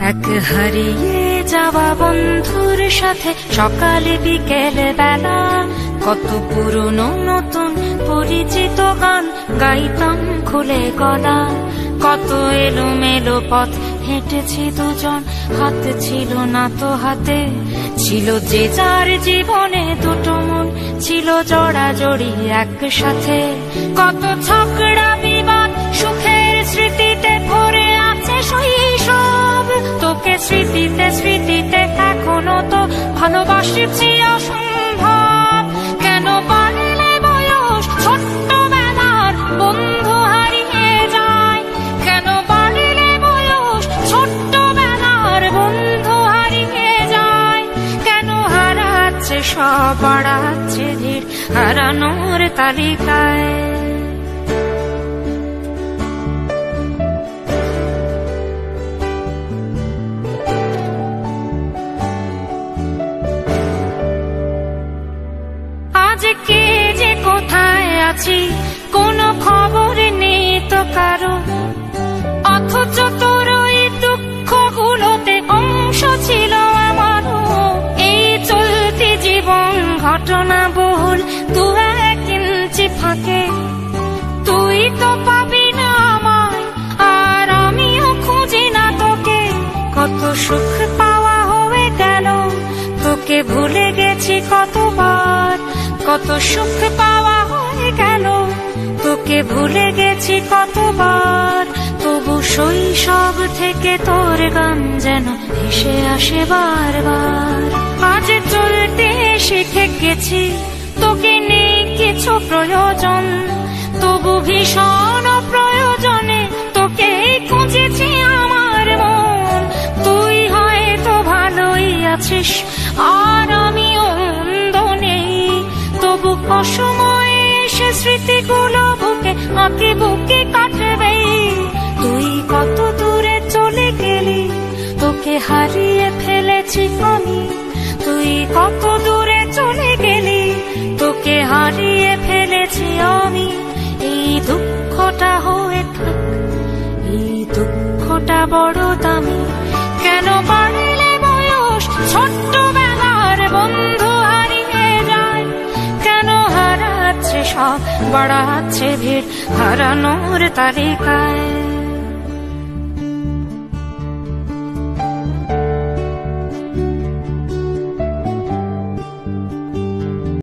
এক হারিয়ে যাওয়া বন্ধুর সাথে সকালে বিকেল বেলা কত পুরনো নতুন পরিচিত গান গাইতাম খুলে গলা। কত এলোমেলো পথ হেঁটেছি দুজন, হাত ছিল না তো হাতে, ছিল যে যার জীবনে দুটো মন, ছিল জড়াজড়ি একসাথে। কত ঝগড়া বিবাদ সুখের স্মৃতিতে ভরে আছে শৈশব, তোকে স্মৃতিতে স্মৃতিতে এখনো তো ভালোবাসছি অসম্ভব। কেন বাড়লে বয়স ছোট্টবেলার বন্ধু হারিয়ে যায়, কেন বাড়লে বয়স ছোট্টবেলার বন্ধু হারিয়ে যায়, কেন হারাচ্ছে সব বাড়াচ্ছে ধীর হারানোর তালিকায়। আজ কে যে কোথায় আছি কোনো খবর নেই তো কারো, অথচ তোর ওই দুঃখগুলোতে অংশ ছিল আমারও। এই চলতি জীবন ঘটনা বহুল দু এক ইঞ্চি ফাঁকে, তুই তো পাবি না আমায় আর আমিও খুঁজি না তোকে। কত সুখ পাওয়া হয়ে গেল, তোকে ভুলে গেছি কতবার। কত সুখ পাওয়া হয়ে গেল, তোকে ভুলে গেছি কতবার। তবু শৈশব থেকে তোর গান যেন ভেসে আসে বারবার। আজ চলতে শিখে গেছি, তোকে নেই কিছু প্রয়োজন, তবু ভীষণ প্রয়োজনে তোকে খুঁজেছি আমার মন। তুই হয়তো ভালোই আছিস আর আমিও মন্দ নেই, তবু অসময়ে এসে স্মৃতিগুলো বুকে আঁকি বুকে কাটবে। তুই কত দূরে চলে গেলি, তোকে হারিয়ে ফেলেছি আমি। তুই কত দূরে চলে গেলি, তোকে হারিয়ে ফেলেছি আমি। এই দুঃখটা হয়ে থাক, এই দুঃখটা বড় দামি। কেন বাড়লে বয়স ছোট্টবেলার বন্ধু হারিয়ে যায়, কেন হারাচ্ছে সব বাড়াচ্ছে ভিড় হারানোর তালিকায়।